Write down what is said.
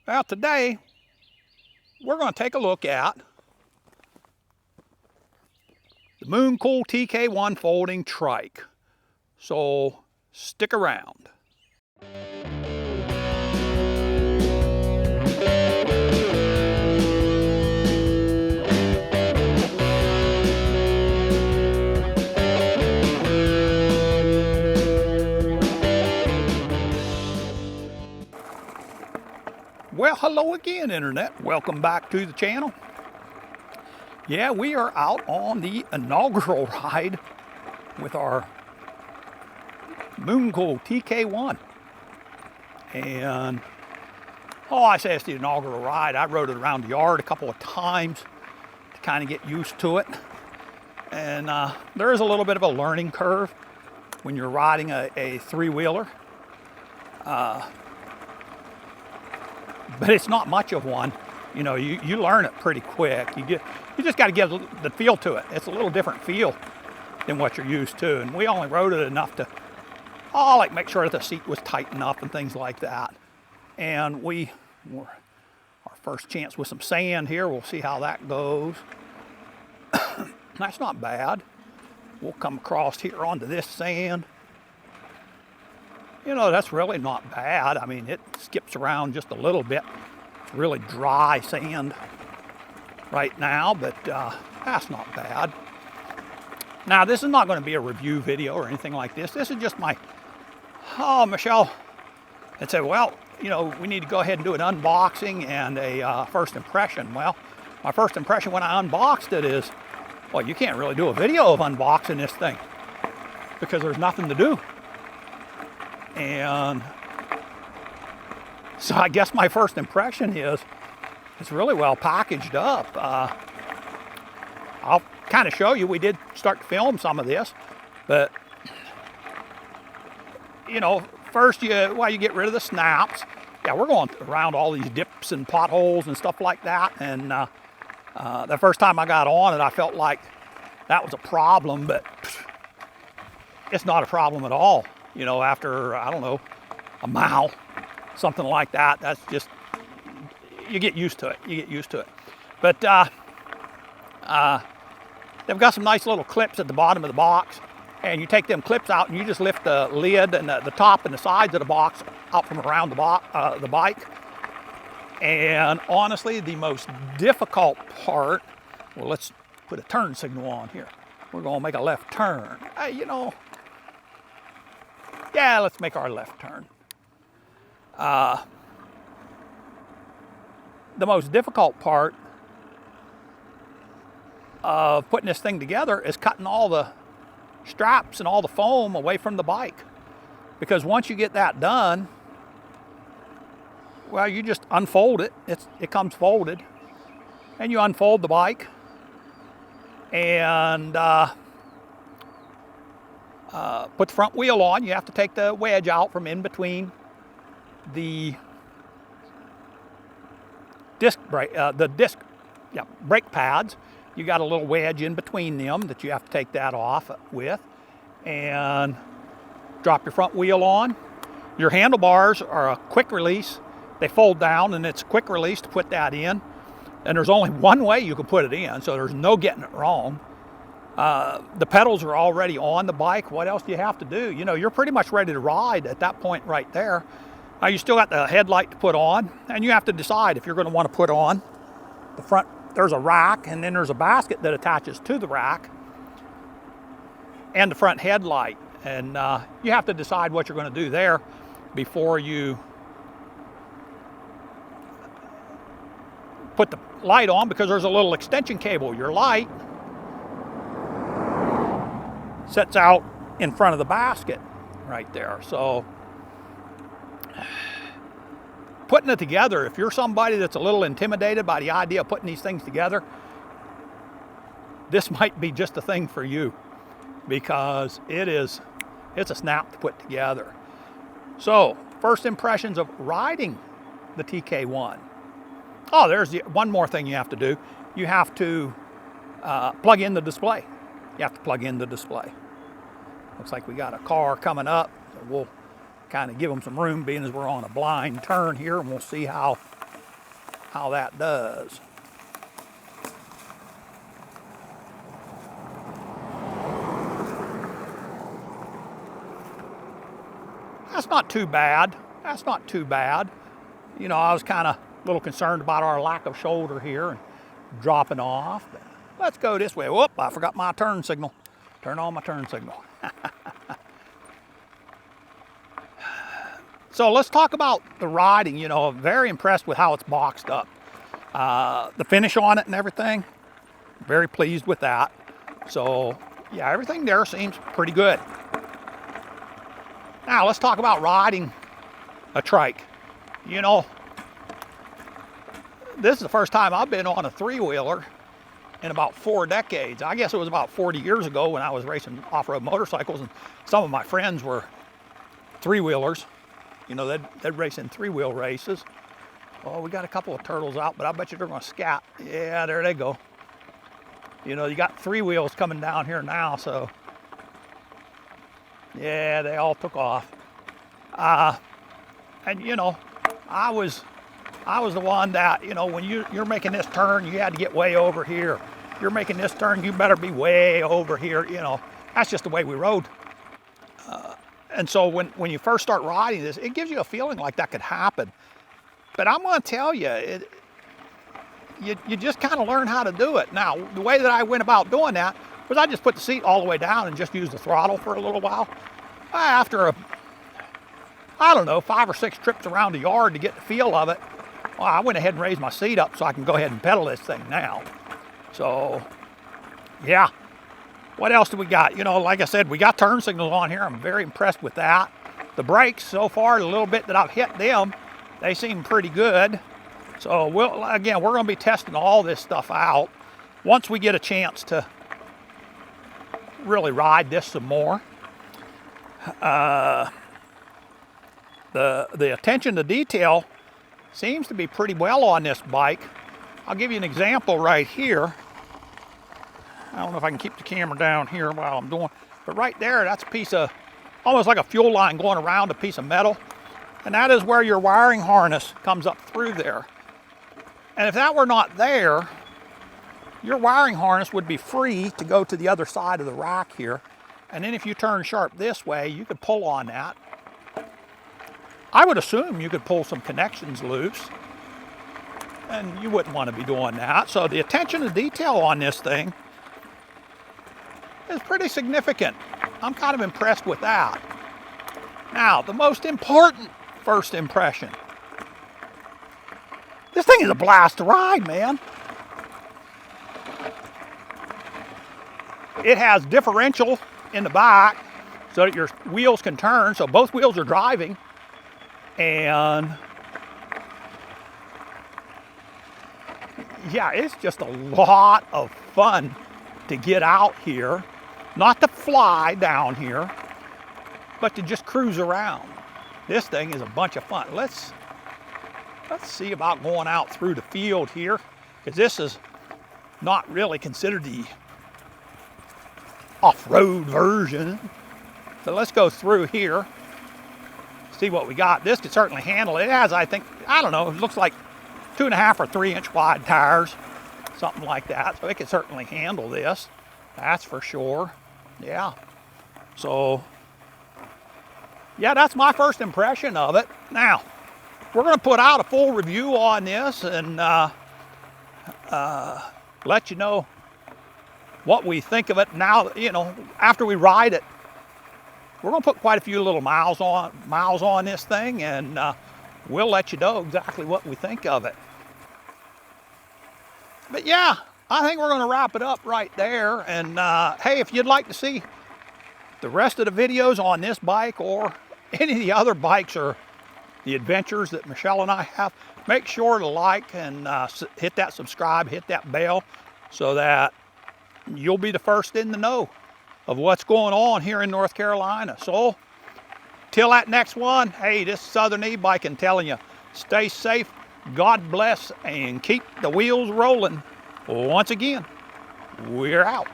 Well, today we're going to take a look at the Mooncool TK1 folding trike. So stick around. Well, hello again, Internet. Welcome back to the channel. Yeah, we are out on the inaugural ride with our Mooncool TK1. And, I say it's the inaugural ride. I rode it around the yard a couple of times to kind of get used to it. And there is a little bit of a learning curve when you're riding a three-wheeler. But it's not much of one. You know, you learn it pretty quick. You just got to get the feel to it. It's a little different feel than what you're used to. And we only rode it enough to, like make sure that the seat was tight enough and things like that. And our first chance with some sand here. We'll see how that goes. That's not bad. We'll come across here onto this sand. You know, that's really not bad. I mean, it skips around just a little bit. It's really dry sand right now, but that's not bad. Now, this is not going to be a review video or anything like this. This is just Michelle had said, well, you know, we need to go ahead and do an unboxing and a first impression. Well, my first impression when I unboxed it is, well, you can't really do a video of unboxing this thing because there's nothing to do. And so I guess my first impression is it's really well packaged up. I'll kind of show you. We did start to film some of this, but you know, first you get rid of the snaps. Yeah, we're going around all these dips and potholes and stuff like that. And the first time I got on it, I felt like that was a problem, but it's not a problem at all. You know, after, I don't know, a mile, something like that, that's just, you get used to it. You get used to it. But they've got some nice little clips at the bottom of the box, and you take them clips out and you just lift the lid and the top and the sides of the box out from around the bike. And honestly, the most difficult part, well, let's put a turn signal on here. We're going to make a left turn. You know, yeah, let's make our left turn. The most difficult part of putting this thing together is cutting all the straps and all the foam away from the bike. Because once you get that done, well, you just unfold it. It comes folded. And you unfold the bike. And put the front wheel on. You have to take the wedge out from in between the brake pads. You got a little wedge in between them that you have to take that off with, and drop your front wheel on. Your handlebars are a quick release. They fold down, and it's a quick release to put that in. And there's only one way you can put it in, so there's no getting it wrong. The pedals are already on the bike. What else do you have to do? You know, you're pretty much ready to ride at that point right there. Now, you still got the headlight to put on, and you have to decide if you're going to want to put on the front. There's a rack, and then there's a basket that attaches to the rack and the front headlight. And you have to decide what you're going to do there before you put the light on, because there's a little extension cable. Your light sets out in front of the basket right there. So putting it together, if you're somebody that's a little intimidated by the idea of putting these things together, this might be just the thing for you, because it's a snap to put together. So first impressions of riding the TK1. Oh, there's one more thing you have to do. You have to plug in the display. You have to plug in the display. Looks like we got a car coming up, so we'll kind of give them some room, being as we're on a blind turn here, and we'll see how how that does. That's not too bad. That's not too bad. You know, I was kind of a little concerned about our lack of shoulder here and dropping off. But let's go this way. Whoop, I forgot my turn signal. Turn on my turn signal. So let's talk about the riding. You know, I'm very impressed with how it's boxed up. The finish on it and everything, very pleased with that. So yeah, everything there seems pretty good. Now let's talk about riding a trike. You know, this is the first time I've been on a three-wheeler in about 4 decades. I guess it was about 40 years ago when I was racing off-road motorcycles, and some of my friends were three-wheelers. You know, they'd race in three-wheel races. Oh, we got a couple of turtles out, but I bet you they're going to scat. Yeah, there they go. You know, you got three wheels coming down here now, so yeah, they all took off. And you know, I was the one that, you know, when you're making this turn, you had to get way over here. You're making this turn, you better be way over here. You know, that's just the way we rode. And so when you first start riding this, it gives you a feeling like that could happen. But I'm going to tell you, you just kind of learn how to do it. Now, the way that I went about doing that was I just put the seat all the way down and just used the throttle for a little while. After I don't know, 5 or 6 trips around the yard to get the feel of it, well, I went ahead and raised my seat up so I can go ahead and pedal this thing now. So, yeah. What else do we got? You know, like I said, we got turn signals on here. I'm very impressed with that. The brakes, so far, the little bit that I've hit them, they seem pretty good. So, we're going to be testing all this stuff out once we get a chance to really ride this some more. The attention to detail seems to be pretty well on this bike. I'll give you an example right here. I don't know if I can keep the camera down here while I'm doing, but right there, that's a piece of, almost like a fuel line going around a piece of metal. And that is where your wiring harness comes up through there. And if that were not there, your wiring harness would be free to go to the other side of the rack here. And then if you turn sharp this way, you could pull on that. I would assume you could pull some connections loose, and you wouldn't want to be doing that. So the attention to detail on this thing is pretty significant. I'm kind of impressed with that. Now, the most important first impression. This thing is a blast to ride, man. It has differential in the back so that your wheels can turn, so both wheels are driving. And yeah, it's just a lot of fun to get out here, not to fly down here, but to just cruise around. This thing is a bunch of fun. Let's see about going out through the field here, because this is not really considered the off-road version. So let's go through here, see what we got. This could certainly handle it. It has, I think, I don't know, it looks like 2.5 or 3 inch wide tires, something like that. So it could certainly handle this, that's for sure. Yeah. So, yeah, that's my first impression of it. Now, we're going to put out a full review on this and let you know what we think of it now. You know, after we ride it, we're going to put quite a few little miles on this thing, and we'll let you know exactly what we think of it. But yeah, I think we're going to wrap it up right there. And hey, if you'd like to see the rest of the videos on this bike or any of the other bikes or the adventures that Michelle and I have, make sure to like and hit that subscribe, hit that bell, so that you'll be the first in the know of what's going on here in North Carolina. So, till that next one, hey, this is Southern E-Biking telling you, stay safe, God bless, and keep the wheels rolling. Once again, we're out.